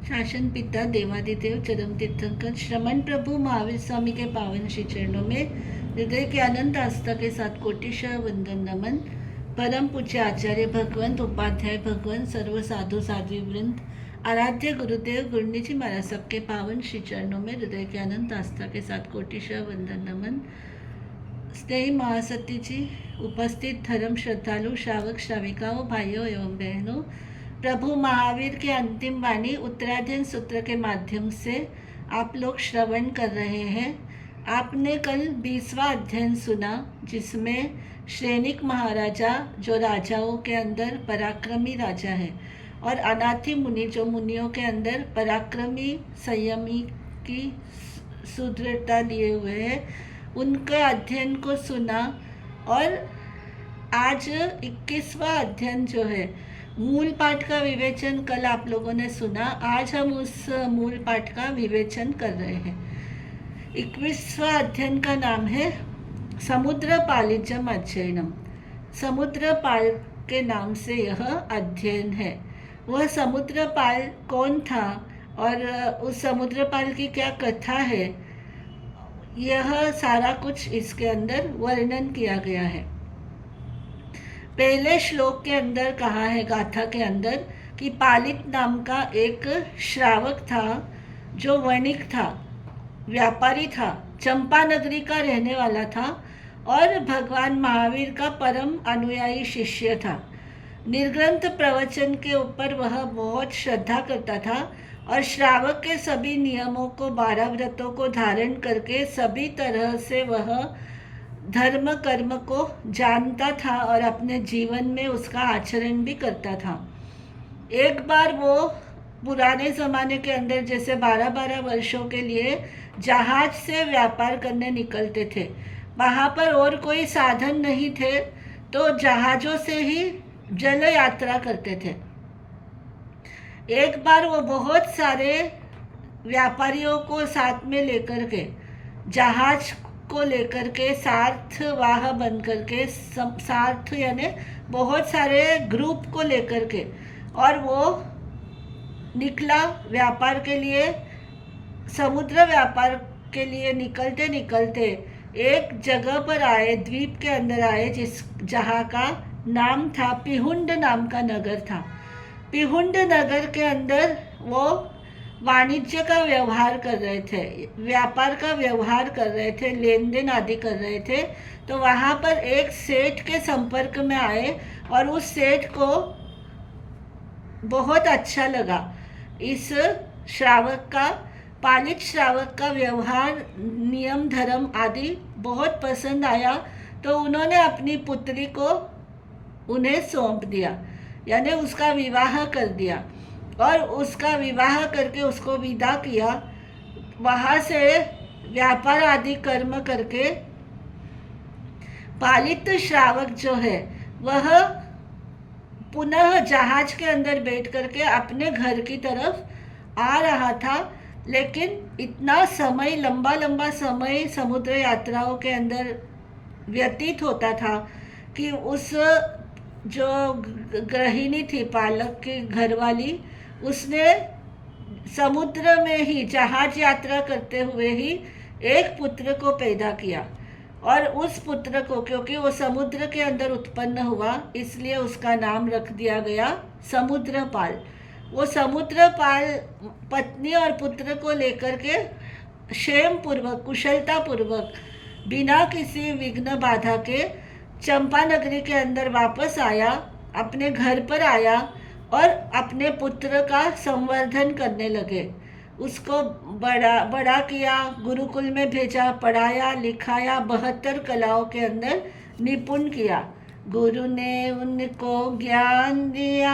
शासन पिता देवादिदेव चरम तीर्थंकर श्रमण प्रभु महावीर स्वामी के पावन श्री चरणों में हृदय के अनंत आस्था के साथ कोटिशः वंदन नमन। परम पूज्य आचार्य भगवंत उपाध्याय भगवंत सर्व साधु साध्वी वृंद आराध्य गुरुदेव गुरुनी जी महाराज सबके पावन श्री चरणों में हृदय के अनंत आस्था के साथ कोटिशः वंदन नमन। स्नेही महासती जी, उपस्थित धर्म श्रद्धालु श्रावक श्राविकाओं, भाइयों एवं बहनों, प्रभु महावीर के अंतिम वाणी उत्तराधीन सूत्र के माध्यम से आप लोग श्रवण कर रहे हैं। आपने कल 20वां अध्ययन सुना, जिसमें श्रेणिक महाराजा जो राजाओं के अंदर पराक्रमी राजा है और अनाथि मुनि जो मुनियों के अंदर पराक्रमी संयमी की सुदृढ़ता लिए हुए हैं, उनके अध्ययन को सुना। और आज 21वां अध्ययन जो है, मूल पाठ का विवेचन कल आप लोगों ने सुना। आज हम उस मूल पाठ का विवेचन कर रहे हैं। 21वां अध्ययन का नाम है समुद्र पालिजम अध्ययनम। समुद्रपाल के नाम से यह अध्ययन है। वह समुद्रपाल कौन था और उस समुद्रपाल की क्या कथा है, यह सारा कुछ इसके अंदर वर्णन किया गया है। पहले श्लोक के अंदर कहा है, गाथा के अंदर, कि पालित नाम का एक श्रावक था जो वणिक था, व्यापारी था, चंपा नगरी का रहने वाला था और भगवान महावीर का परम अनुयायी शिष्य था। निर्ग्रंथ प्रवचन के ऊपर वह बहुत श्रद्धा करता था और श्रावक के सभी नियमों को, 12 व्रतों को धारण करके सभी तरह से वह धर्म कर्म को जानता था और अपने जीवन में उसका आचरण भी करता था। एक बार वो पुराने ज़माने के अंदर जैसे 12-12 वर्षों के लिए जहाज से व्यापार करने निकलते थे। वहाँ पर और कोई साधन नहीं थे, तो जहाज़ों से ही जल यात्रा करते थे। एक बार वो बहुत सारे व्यापारियों को साथ में लेकर के, जहाज को लेकर के, सार्थवाह बन करके, सार्थ यानी बहुत सारे ग्रुप को लेकर के, और वो निकला व्यापार के लिए। समुद्र व्यापार के लिए निकलते निकलते एक जगह पर आए, द्वीप के अंदर आए, जहाँ का नाम था पिहुंड नाम का नगर था। पिहुंड नगर के अंदर वो वाणिज्य का व्यवहार कर रहे थे, व्यापार का व्यवहार कर रहे थे, लेन देन आदि कर रहे थे। तो वहाँ पर एक सेठ के संपर्क में आए और उस सेठ को बहुत अच्छा लगा इस श्रावक का, पालित श्रावक का व्यवहार, नियम धर्म आदि बहुत पसंद आया। तो उन्होंने अपनी पुत्री को उन्हें सौंप दिया, यानी उसका विवाह कर दिया और उसका विवाह करके उसको विदा किया। वहाँ से व्यापार आदि कर्म करके पालित श्रावक जो है वह पुनः जहाज के अंदर बैठ करके अपने घर की तरफ आ रहा था। लेकिन इतना समय, लंबा लंबा समय समुद्र यात्राओं के अंदर व्यतीत होता था कि उस जो गृहिणी थी, पालक की घरवाली, उसने समुद्र में ही जहाज यात्रा करते हुए ही एक पुत्र को पैदा किया। और उस पुत्र को, क्योंकि वो समुद्र के अंदर उत्पन्न हुआ, इसलिए उसका नाम रख दिया गया समुद्रपाल। वो समुद्रपाल पत्नी और पुत्र को लेकर के क्षेम पूर्वक, कुशलता पूर्वक, बिना किसी विघ्न बाधा के चंपा नगरी के अंदर वापस आया, अपने घर पर आया और अपने पुत्र का संवर्धन करने लगे। उसको बड़ा किया, गुरुकुल में भेजा, पढ़ाया लिखाया, 72 कलाओं के अंदर निपुण किया। गुरु ने उनको ज्ञान दिया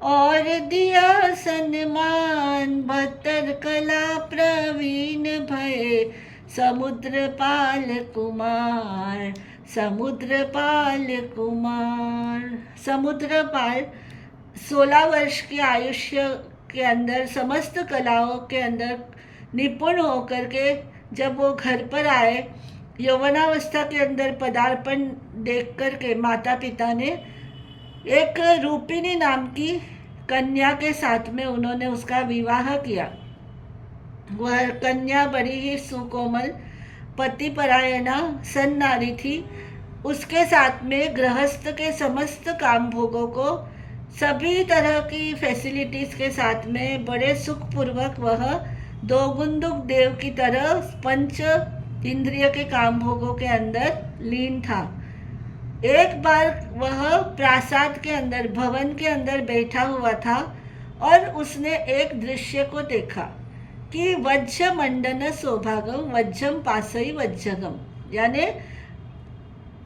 और दिया सम्मान, 72 कला प्रवीण भये समुद्रपाल कुमार, समुद्रपाल कुमार। समुद्रपाल 16 वर्ष की आयुष्य के अंदर समस्त कलाओं के अंदर निपुण होकर के जब वो घर पर आए, यौवनावस्था के अंदर पदार्पण देख कर के माता पिता ने एक रूपिणी नाम की कन्या के साथ में उन्होंने उसका विवाह किया। वह कन्या बड़ी ही सुकोमल, पतिपरायणा सन्नारी थी। उसके साथ में गृहस्थ के समस्त काम भोगों को सभी तरह की फैसिलिटीज के साथ में बड़े सुखपूर्वक वह दोगुंदुक देव की तरह पंच इंद्रिय के काम भोगों के अंदर लीन था। एक बार वह प्रासाद के अंदर, भवन के अंदर बैठा हुआ था और उसने एक दृश्य को देखा कि वज्र मंडन सौभागम वज्रम पासई वज्रगम, यानी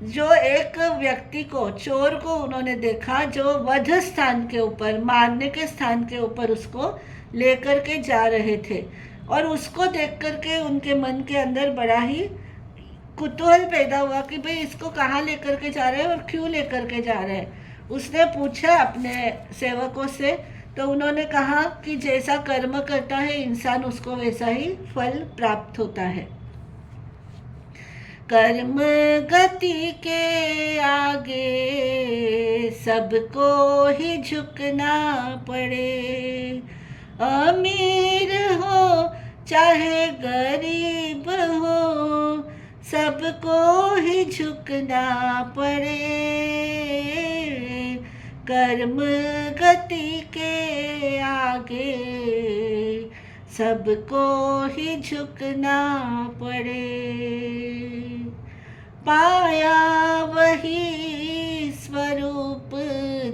जो एक व्यक्ति को, चोर को उन्होंने देखा जो वध स्थान के ऊपर, मारने के स्थान के ऊपर उसको लेकर के जा रहे थे। और उसको देख करके उनके मन के अंदर बड़ा ही कुतूहल पैदा हुआ कि भाई इसको कहाँ लेकर के जा रहे हैं और क्यों लेकर के जा रहे हैं। उसने पूछा अपने सेवकों से, तो उन्होंने कहा कि जैसा कर्म करता है इंसान उसको वैसा ही फल प्राप्त होता है। कर्म गति के आगे सबको ही झुकना पड़े, अमीर हो चाहे गरीब हो सबको ही झुकना पड़े। कर्म गति के आगे सबको ही झुकना पड़े। पाया वही स्वरूप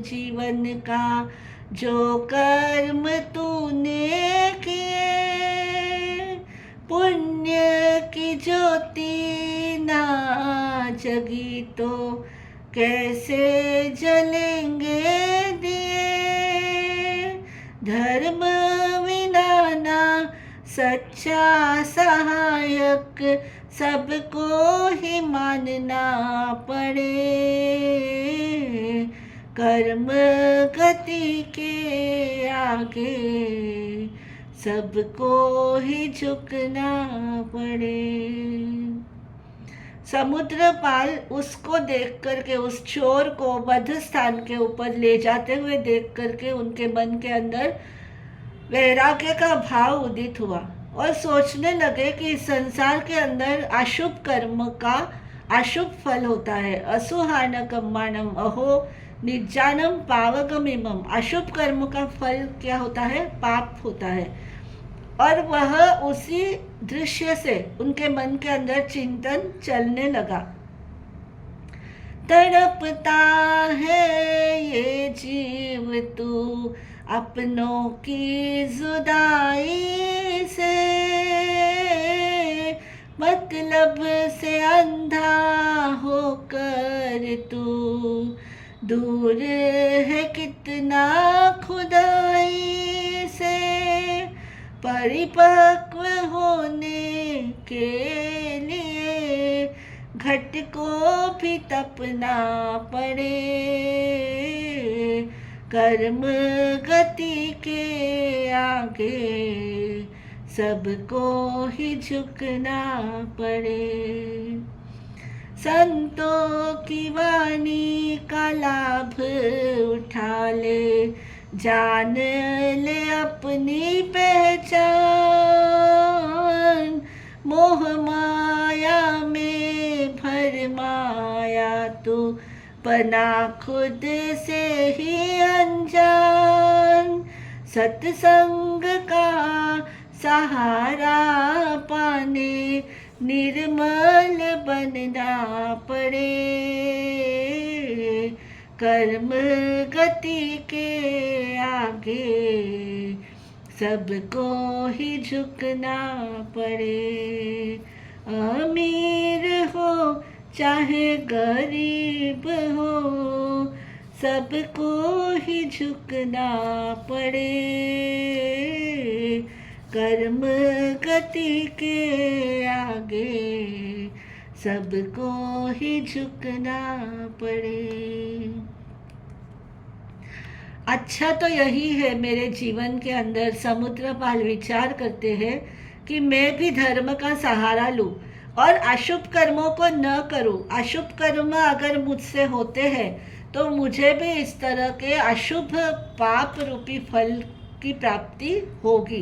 जीवन का जो कर्म तूने किए, पुण्य की ज्योति ना जगी तो कैसे जलेंगे दिए। धर्म विना ना सच्चा सहायक सबको ही मानना पड़े। कर्म गति के आगे सबको ही झुकना पड़े। समुद्रपाल उसको देख करके, उस चोर को वध स्थान के ऊपर ले जाते हुए देख करके उनके मन के अंदर वैराग्य का भाव उदित हुआ और सोचने लगे कि इस संसार के अंदर अशुभ कर्म का अशुभ फल होता है। असुहान कम्मानम अहो निर्जानम पावगमिमम, अशुभ कर्म का फल क्या होता है? पाप होता है। और वह उसी दृश्य से उनके मन के अंदर चिंतन चलने लगा। तड़पता है ये जीव तू अपनों की जुदाई से, मतलब से अंधा होकर तू दूर है कितना खुदाई से। परिपक्व होने के लिए घट को भी तपना पड़े। कर्म गति के आगे सबको ही झुकना पड़े। संतों की वाणी का लाभ उठा ले, जान ले अपनी पहचान। मोह माया में भर माया तू बना खुद से ही अनजान। सत्संग का सहारा पाने निर्मल बनना पड़े। कर्म गति के आगे सबको ही झुकना पड़े। अमीर हो चाहे गरीब हो सबको ही झुकना पड़े। कर्म गति के आगे सबको ही झुकना पड़े। अच्छा तो यही है मेरे जीवन के अंदर। समुद्रपाल विचार करते हैं कि मैं भी धर्म का सहारा लूँ और अशुभ कर्मों को न करूँ। अशुभ कर्म अगर मुझसे होते हैं तो मुझे भी इस तरह के अशुभ पाप रूपी फल की प्राप्ति होगी।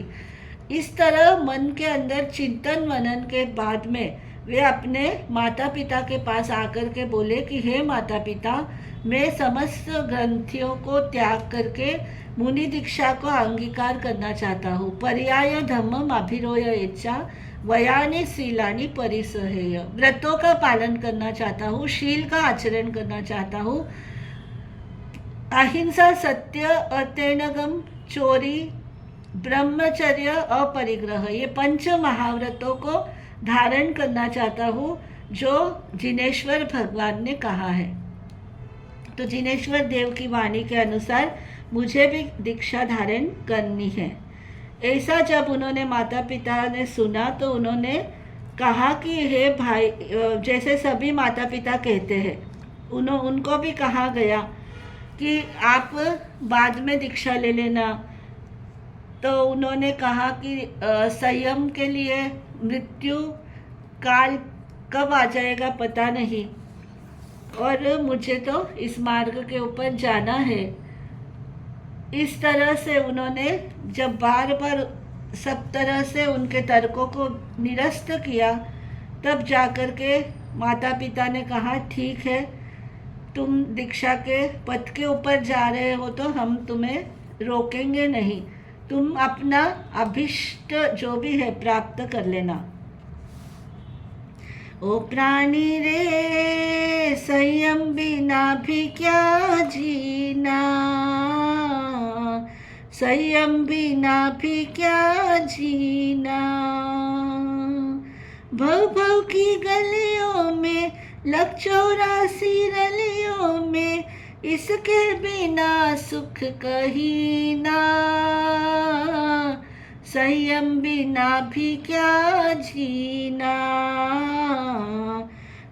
इस तरह मन के अंदर चिंतन मनन के बाद में वे अपने माता पिता के पास आकर के बोले कि हे माता पिता, मैं समस्त ग्रंथियों को त्याग करके मुनि दीक्षा को अंगीकार करना चाहता हूँ। पर्याय धम्मम अभिरोय इच्छा वयानि शीलानि परिसहेय। व्रतों का पालन करना चाहता हूँ, शील का आचरण करना चाहता हूँ। अहिंसा, सत्य, अतेनगम, चोरी, ब्रह्मचर्य, अपरिग्रह, ये 5 महाव्रतों को धारण करना चाहता हूँ जो जिनेश्वर भगवान ने कहा है। तो जिनेश्वर देव की वाणी के अनुसार मुझे भी दीक्षा धारण करनी है। ऐसा जब उन्होंने माता पिता ने सुना तो उन्होंने कहा कि हे भाई, जैसे सभी माता पिता कहते हैं, उनको भी कहा गया कि आप बाद में दीक्षा ले लेना। तो उन्होंने कहा कि संयम के लिए मृत्यु काल कब आ जाएगा पता नहीं, और मुझे तो इस मार्ग के ऊपर जाना है। इस तरह से उन्होंने जब बार बार सब तरह से उनके तर्कों को निरस्त किया, तब जाकर के माता पिता ने कहा ठीक है, तुम दीक्षा के पथ के ऊपर जा रहे हो तो हम तुम्हें रोकेंगे नहीं, तुम अपना अभिष्ट जो भी है प्राप्त कर लेना। ओ प्राणी रे, संयम बिना भी क्या जीना, संयम बिना भी क्या जीना। भव भव की गलियों में लग 84 रलियों में, इसके बिना सुख कहीं ना। संयम बिना भी क्या जीना,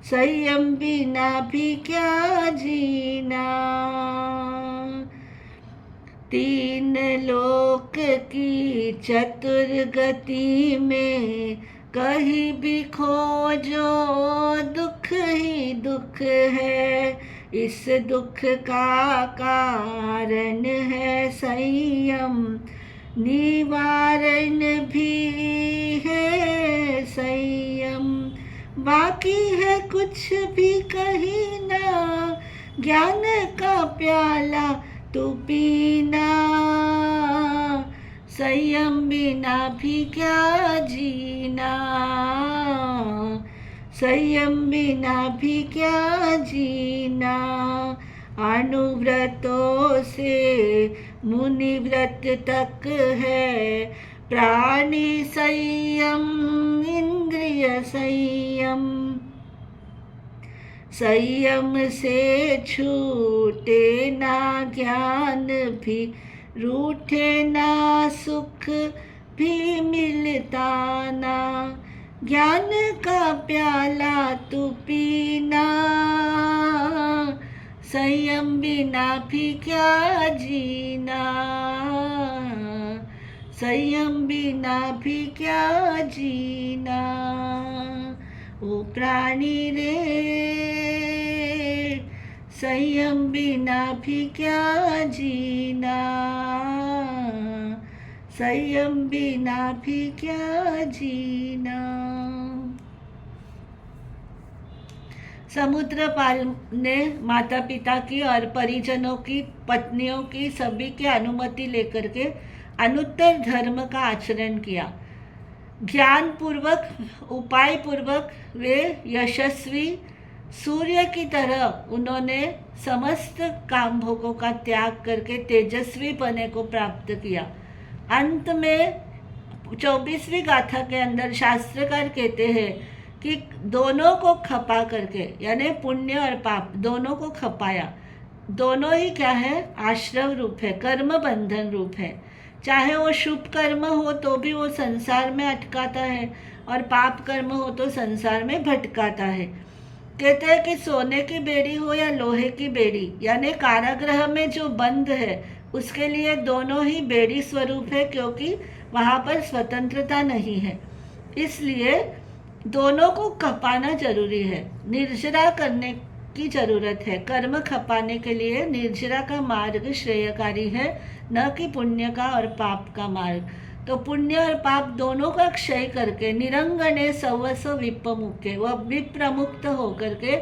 संयम बिना भी क्या जीना। 3 लोक की चतुर्गति में कहीं भी खोजो दुख ही दुख है। इस दुख का कारण है संयम, निवारण भी है संयम। बाकी है कुछ भी कहीं ना, ज्ञान का प्याला तू पीना। संयम बिना भी क्या जीना, संयम बिना भी क्या जीना। अनुव्रतों से मुनि व्रत तक है, प्राणी संयम, इंद्रिय संयम। संयम से छूटे ना ज्ञान भी, रूठे ना सुख भी मिलता ना। ज्ञान का प्याला तू पीना, संयम बिना भी क्या जीना, संयम बिना भी क्या जीना। ओ प्राणी रे, संयम बिना भी क्या जीना, संयम बिना भी क्या जीना। समुद्रपाल ने माता पिता की और परिजनों की, पत्नियों की, सभी की अनुमति लेकर के अनुत्तर धर्म का आचरण किया। ज्ञान पूर्वक, उपाय पूर्वक वे यशस्वी सूर्य की तरह उन्होंने समस्त काम भोगों का त्याग करके तेजस्वी पने को प्राप्त किया। अंत में 24वीं गाथा के अंदर शास्त्रकार कहते हैं कि दोनों को खपा करके, यानी पुण्य और पाप दोनों को खपाया। दोनों ही क्या है? आश्रव रूप है, कर्म बंधन रूप है। चाहे वो शुभ कर्म हो तो भी वो संसार में अटकाता है, और पाप कर्म हो तो संसार में भटकाता है। कहते हैं कि सोने की बेड़ी हो या लोहे की बेड़ी, यानी कारागृह में जो बंद है उसके लिए दोनों ही बेड़ी स्वरूप है, क्योंकि वहाँ पर स्वतंत्रता नहीं है। इसलिए दोनों को खपाना जरूरी है। निर्जरा करने की जरूरत है। कर्म खपाने के लिए निर्जरा का मार्ग श्रेयकारी है, न कि पुण्य का और पाप का मार्ग। तो पुण्य और पाप दोनों का क्षय करके निरंगने सवस विप्रमुखे, वह विप्रमुक्त होकर के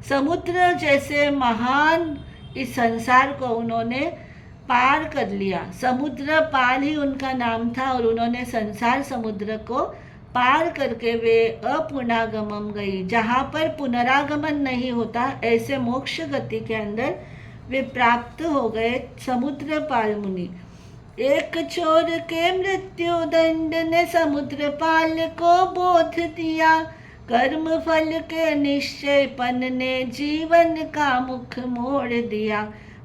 समुद्र जैसे महान इस संसार को उन्होंने पार कर लिया। समुद्र पाल ही उनका नाम था और उन्होंने संसार समुद्र को पार करके वे अपुनागमम गई, जहाँ पर पुनरागमन नहीं होता, ऐसे मोक्ष गति के अंदर वे प्राप्त हो गए समुद्र पाल मुनि। एक चोर के मृत्यु दंड ने समुद्र पाल को बोध दिया, कर्म फल के निश्चयपन ने जीवन का मुख मोड़ दिया।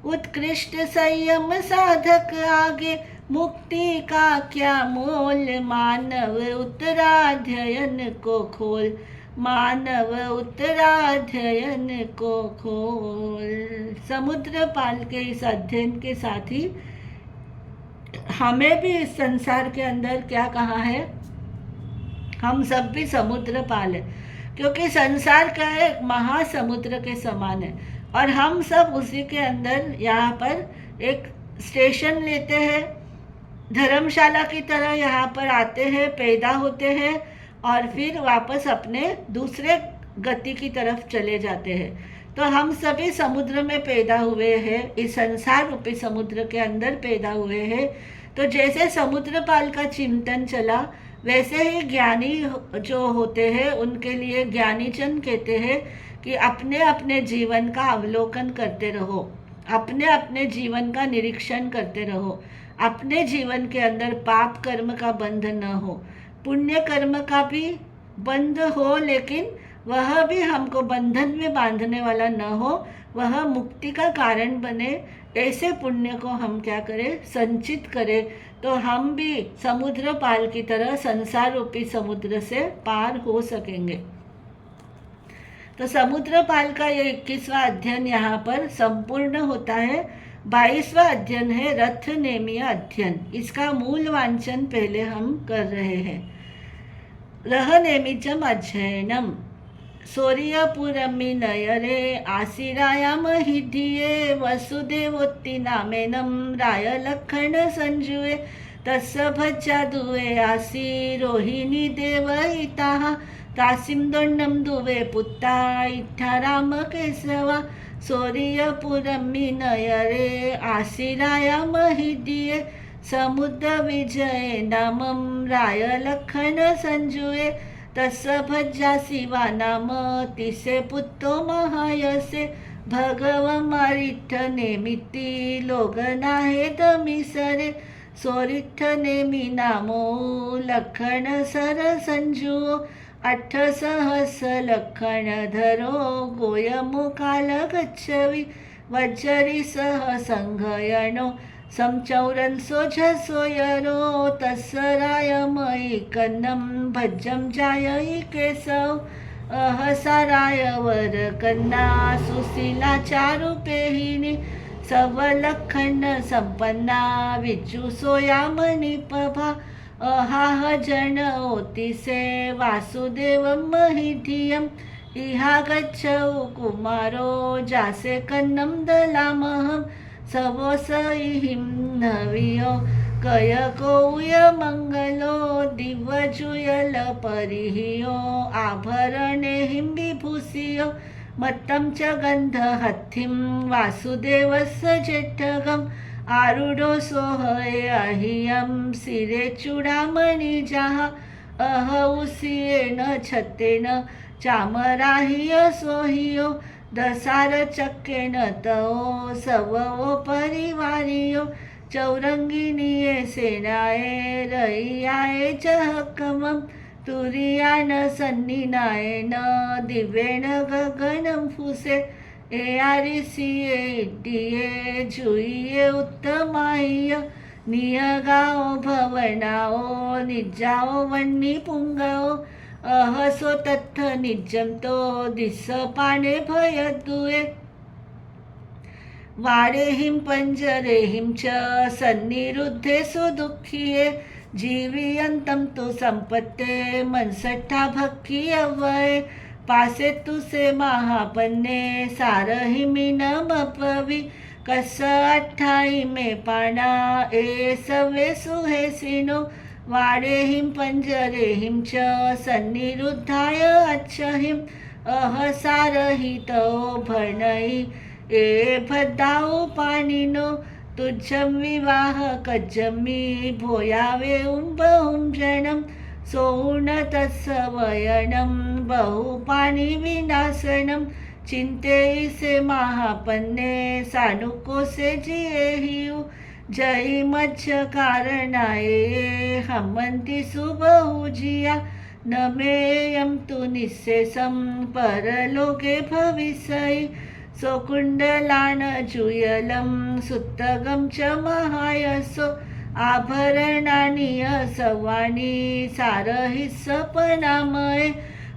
उत्कृष्ट संयम साधक आगे मुक्ति का क्या मोल, मानव उत्तराध्ययन को खोल, मानव उत्तराध्ययन को खोल। समुद्र पाल के इस अध्ययन के साथ ही हमें भी इस संसार के अंदर क्या कहा है, हम सब भी समुद्र पाल है, क्योंकि संसार क्या है, महासमुद्र के समान है और हम सब उसी के अंदर यहाँ पर एक स्टेशन लेते हैं, धर्मशाला की तरह यहाँ पर आते हैं, पैदा होते हैं और फिर वापस अपने दूसरे गति की तरफ चले जाते हैं। तो हम सभी समुद्र में पैदा हुए हैं, इस संसार रूपी समुद्र के अंदर पैदा हुए हैं। तो जैसे समुद्र पाल का चिंतन चला, वैसे ही ज्ञानी जो होते हैं उनके लिए ज्ञानीजन कहते हैं कि अपने अपने जीवन का अवलोकन करते रहो, अपने अपने जीवन का निरीक्षण करते रहो। अपने जीवन के अंदर पाप कर्म का बंध न हो, पुण्य कर्म का भी बंध हो, लेकिन वह भी हमको बंधन में बांधने वाला न हो, वह मुक्ति का कारण बने। ऐसे पुण्य को हम क्या करें, संचित करें, तो हम भी समुद्र पाल की तरह संसार रूपी समुद्र से पार हो सकेंगे। तो समुद्र पाल का ये 21वां अध्ययन यहाँ पर संपूर्ण होता है। 22वां अध्ययन है रथ नेमीय अध्ययन। इसका मूल वांचन पहले हम कर रहे हैं। रह नेमिचम अध्ययनम सौर्यपुरमिनयरे आसिरायाम हिधिये वसुदेवोत्ति नामेनं राय लखन संजुए तस्य भज्जा दुवे आसी रोहिणी देवहिताः तासिं दण्डं दुवे पुत्ता इट्ठा राम केशवा सौर्यपुरमिनयरे आसिरायाम हिधिये समुद्र विजय नामं राय लखन संजुए तस्य भज्जा शिवा नाम तिसे पुत्रो महायसे भगवमारिठ नेमिति लोगना हे दमिसरे सोरिठ नेमि नामो लखन सर संजुओ 8 सहस लखन धरो गोयमो काल गच्छवि वज्जरि सह संघयनो समचौरन सोझसोयरो तस्सरायमयि कन्नं भज्जं जायि केशव अहसाराय वर कन्ना सुशीला चारुपेहिनी सवलखन संपन्ना विजु सोयामणि पभा अहाह जन ओतिसे वासुदेवं महिधियम् इहा गच्छौ कुमारो जासे कन्नं दलामहं सवोसहिं नवियो कयकोय मंगलो दिव्यजुयल परिहियो आभरणेहिं विभूषियो मत्तं च गन्धहत्थिं वासुदेवस्य जेठगम् आरूढो सोहये अहियं शिरे चूडामणिजाः अहौसियेन छत्तेन चामराहिय सोहियो दसार चक्केन तओ सवो परिवारियो चौरंगिनीये सेनाये रयियाये चहकमं तुरियान सन्निनायेन दिव्येन गगनं फुसे एयारिसिये इड्डिये जुइये उत्तमाय नियगाओ भवनाओ निजाओ वन्नी पुंगाओ अहसो तत्थ निजम तो दिस पाणे भयदुए वाडेहिं पंजरेहिं च सन्निरुद्धे सुदुःखिये जीवियन्तं तु संपत्ते मनसट्ठा भक्खि अव्वये पासे तुसे महापन्ने सारही मीनमपवी कस अठ्ठाई में पाना ए सवे सुहेसिनो वाडेहिं पंजरेहिं च सन्निरुद्धाय अच्छहिं अहसारहितो भणई ए भद्दाऊ पाणिनो तुझ्झं विवाह कज्जमी भोयावे बहुंजनं सोन तत्सवयनं बहुपाणी विनाशनं चिंतेसे महापन्ने सानुकोसे जिएहिउ जय मध्य कारणाये हमंती सुबहुजिया न मेयं तु निःशेषं परलोके भविष्यति सोकुण्डलानजुयलं सुत्तगं च महायसो आभरणानि सर्वाणि सारहि सपनामये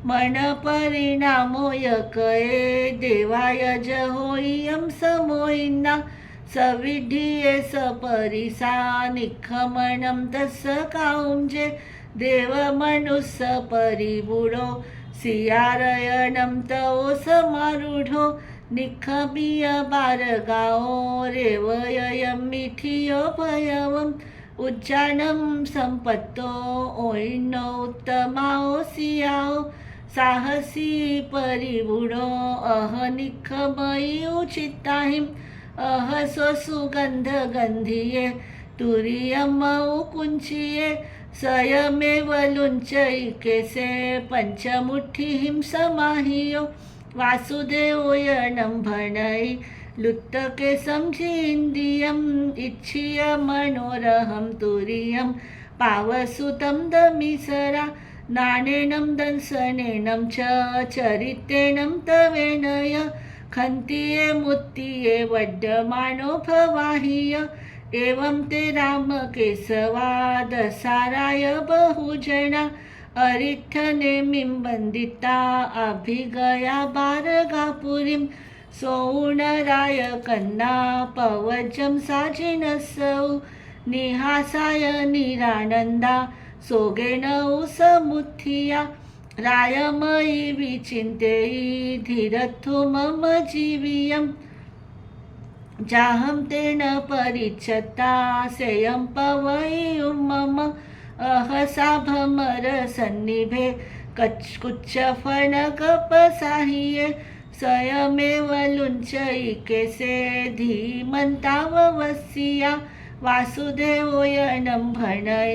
मनपरिणामो यकये देवाय जहोयं समोयिना सविधिये सपरिसा निखमनं तस्य काउंजे देवमनुष्य परिबुडो सियारयनं तव समारूढो निखमीय बारगाओ रेवययं मिठियो भयवम् उज्जानं संपत्तो ओइनो उत्तमाओ सियाओ साहसी परिबुडो अहनिखमयी उचिताहिं अहसो सुगंध गंधिये तुरीयम उकुंचिये स्वयमेव लुंचैकेसे पंचमुठ्ठिहिं समाहियो वासुदेवोयनं भणै लुत्तके समझीन्द्रियम् इच्छिय मनोरहं तुरीयं पावसुतं दमीसरा नानेनं दंसनेनं च चरितेनं तवेनय खन्तिये मुत्तिये वड्डमानो भवाहिय एवं ते राम केशवा दसाराय बहुजना अरिठनेमिं वन्दिता अभिगया बारगापुरीं सोउणराय कन्ना पवजं साजिनसौ निहासाय निरानन्दा सोगेन समुत्थिया रायमयी विचिन्तेयी धीरत्थु मम जीवियम् जाहं तेन परिच्छता सेयं पवयि मम अहसा भमर सन्निभे कुच्चफणकपसाहिये स्वयमेव लुञ्चैकेसे धीमन्ताववस्या वासुदेवोयनं भणै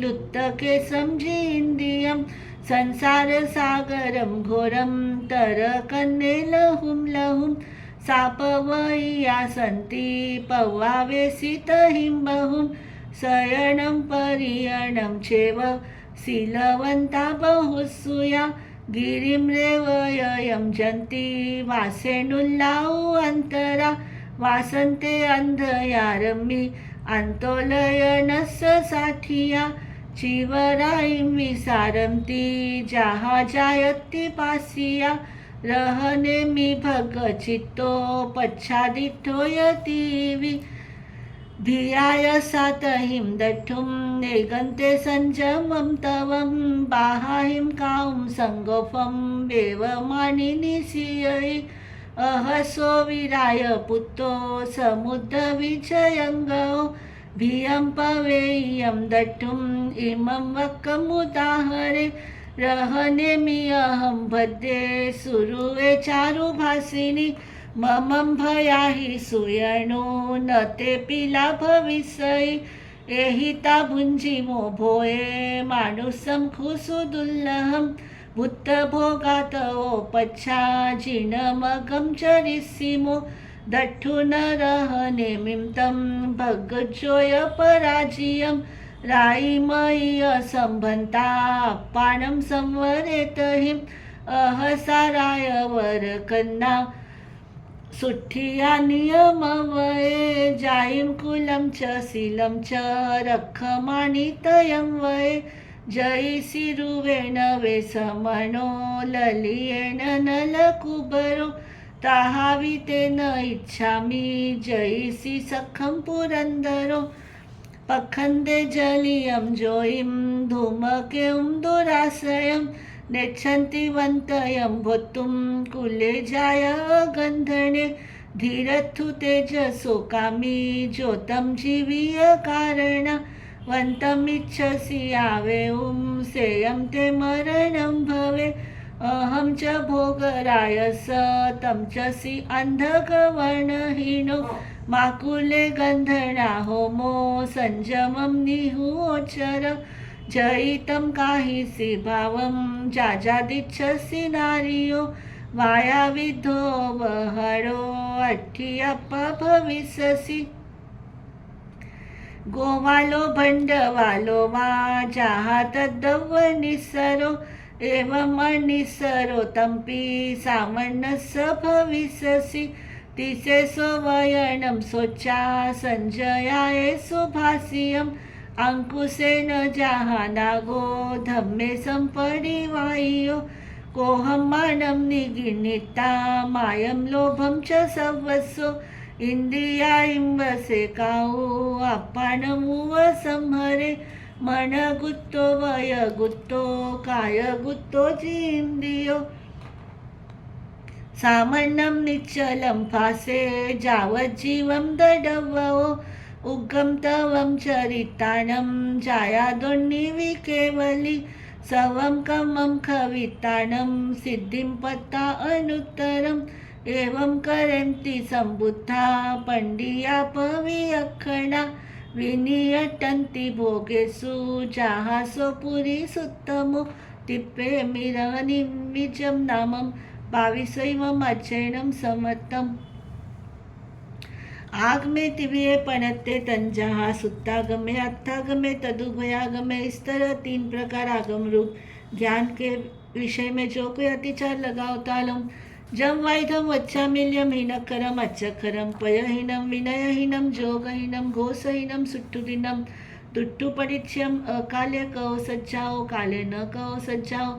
लुत्तके समझीन्द्रियं संसारसागरं घोरं तरकन्ने लहुं लहुं सापवय्या सन्ति पवावेसितहिं बहुं शयनं परियणं चेव शीलवन्ता बहुसूया गिरिं रेवयं जन्ति वासेनुल्लाउ अन्तरा वासन्ते अन्धयारम्भि अन्तोलयनस्य साठिया चिवराईं विसारन्ति जहाजायति पासिया रहनेमि भगचित्तो पच्छादिठो यतीवि धियाय सातहिं दठुं नेगन्ते संजमं तवं बाहाहिं कां संगोफं वेवमानि निशीयै अहसो विराय पुत्तो समुद्रविजयङ्गौ भियं पवेयं दठुं इमं वक्कमुदाहरे रहनेमि अहं भद्रे सुरुवे चारुभासिनी ममं भयाहि सुयणो न तेऽपि लाभविषयी एहिता भुञ्जीमो भोये मानुषं खुसुदुल्लहं भूतभोगातवो पच्छा जिनमगं चरिष्यिमो दठ्ठु न रहनेमिं तं भगजोय पराजियं राईमयी असम्भन्ता पाणं संवरेतहिं अहसाराय वरकन्ना सुठिया नियमवये जायिं कुलं च शीलं च रक्षमाणि तयं वये जयिसिरुवेण वेसमनो ललियेन नलकुबरो ताहावितेन इच्छामि जयिसि सखं पुरन्दरो पखन्दे जलियं जोयिं धूमकें दुराश्रयं नेच्छन्ति वन्तयं भोत्तुं कुले जाय गन्धने धीरत्थु तेजसो कामी ज्योतं जीवीय कारण वन्तमिच्छसि आवेउं सेयं ते मरणं भवे अहं च भोगरायस तं च सि अन्धकवर्णहीनो माकुले गन्धना होमो संयमं निहोचर जयितं काहीसि भावं जाजादिच्छसि नारियो वायाविद्धो बहरो अठ्ठियप्पा भविष्यसि गोवालो भण्डवालो वा जाहा तद्दव निस्सरो एवम् अनिस्सरो तम्पि सामन्नस्स भविष्यसि तिसे सोवयनं सोचा संजयाये सुभाष्यम् अंकुशेन जाहानागो धम्मे सम्परिवाह्यो कोऽहं मानं निगृहीता मायं लोभं च सर्वस्व इंद्रिया इंबसे काऊ अप्पानमुव संहरे मन गुत्तो वय गुत्तो काय गुत्तो जींद्रियो सामन्नं निश्चलं फासे जावज्जीवं दडवो उग्गं तवं चरितानं जायादोन्निवि केवली सवं कमं खवितानं सिद्धिं पत्ता अनुत्तरम् एवं करन्ति सम्बुद्धा पण्डिया पवियक्षणा विनियटन्ति भोगेषु जाहासो पुरी सुत्तमो तिप्पे मिरनिमिजं नामं 22वं अध्ययनं समर्थम् आगमे तिविये पणत्ते तंजाहा सुत्तागमे अत्थागमे तदुभयागमे। इस तरह 3 प्रकार आगम रूप ज्ञान के विषय में जो कोई अतिचार लगावतालम जम वाइधम वच्चामिल्यम हीनकरम अच्छकरम पयहीनम विनयहीनम जोगहीनम घोषहीनम सुट्टुदीनम दुट्टु परिच्यम अकाल्य कहो सज्जाओ काले न कहो सज्जाओ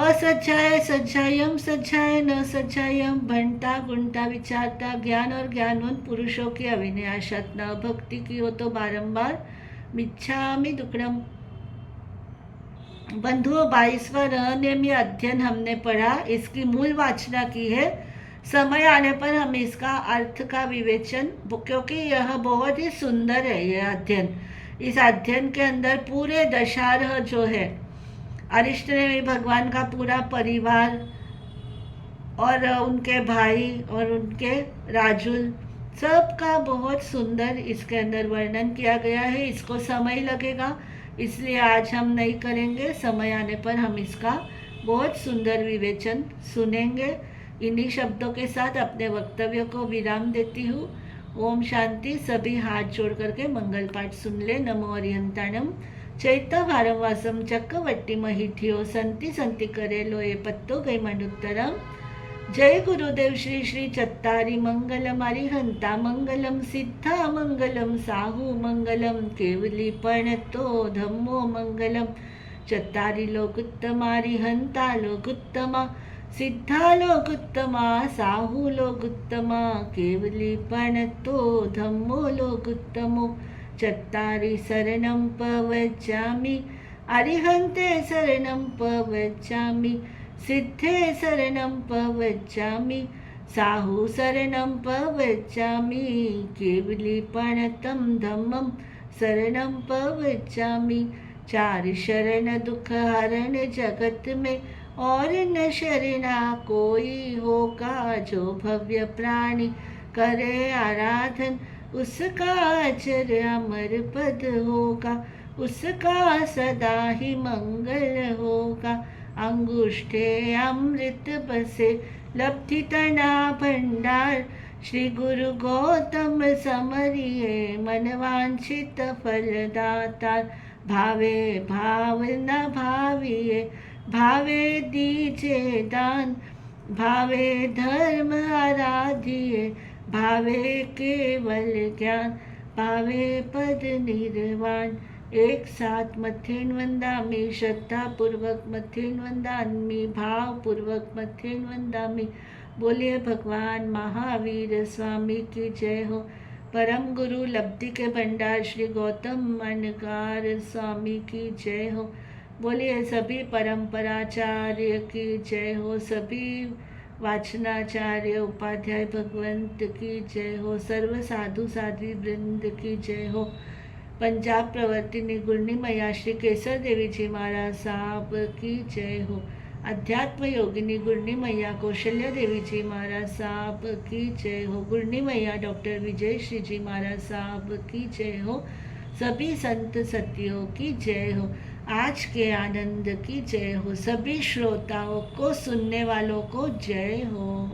असज्जाय सज्जायम सज्जाय न सज्जायम भणता गुणता विचारता ज्ञान और ज्ञानवंत पुरुषों की अविनाशत न भक्ति की हो तो बारंबार मिच्छामि दुक्कडम। बंधुओं 22वां रहस्यमय अध्ययन हमने पढ़ा, इसकी मूल वाचना की है। समय आने पर हम इसका अर्थ का विवेचन, क्योंकि यह बहुत ही सुंदर है यह अध्ययन। इस अध्ययन के अंदर पूरे दशारह जो है अरिष्टनेमि भगवान का पूरा परिवार और उनके भाई और उनके राजुल सबका बहुत सुंदर इसके अंदर वर्णन किया गया है। इसको समय लगेगा, इसलिए आज हम नहीं करेंगे। समय आने पर हम इसका बहुत सुंदर विवेचन सुनेंगे। इन्हीं शब्दों के साथ अपने वक्तव्य को विराम देती हूँ। ओम शांति। सभी हाथ जोड़ करके मंगल पाठ सुन ले। नमो अरिहंताणम चैत्य भारवासम चक्रवर्ती महिठियो संति संति करे लोये पत्तो गई मनुत्तरम। जय गुरुदेव श्री श्री चत्तारी मंगलम अरिहंता मंगलम सिद्धा मंगलम साहू मंगलम केवली प्रणतो धम्मो मंगलम। चत्तारी लोकुत्तमा अरिहंता लोकुत्तमा सिद्धा लोकुत्तमा साहू लोकुत्तमा केवली प्रणतो धम्मो लोकुत्तमो। चत्तारि शरणं प्रवचामि अरिहन्ते शरणं प्रवचामि सिद्धे शरणं प्रवचामि साहू शरणं प्रवचामि केवली प्रणतं धम्मं शरणं प्रवचामि। 4 शरण दुख हरण जगत में और न शरणा कोई होगा। जो भव्य प्राणी करे आराधन उसका अजर अमर पद होगा, उसका सदा ही मंगल होगा। अंगुष्ठे अमृत बसे लब्धि तना भंडार। श्री गुरु गौतम समरिये मनवांछित फलदातार। भावे भाव न भाविये भावे दीजे दान। भावे धर्म आराधिये भावे केवल ज्ञान। भावे पद निर्वाण। एक साथ मथेन वंदामि श्रद्धापूर्वक मथेन वंदामि भावपूर्वक मथेन वंदामि। बोलिए भगवान महावीर स्वामी की जय हो। परम गुरु लब्धि के भंडार श्री गौतम मनकार स्वामी की जय हो। बोलिए सभी परंपराचार्य की जय हो, सभी वाचनाचार्य उपाध्याय भगवंत की जय हो, सर्व साधु साध्वी वृंद की जय हो। पंजाब प्रवर्तिनी गुरनी मैया श्री केसर देवी जी महाराज साहब की जय हो। अध्यात्म योगिनी गुरनी मैया कौशल्या देवी जी महाराज साहब की जय हो। गुरनी मैया डॉक्टर विजय श्री जी महाराज साहब की जय हो। सभी संत सतियों की जय हो। आज के आनंद की जय हो। सभी श्रोताओं को, सुनने वालों को जय हो।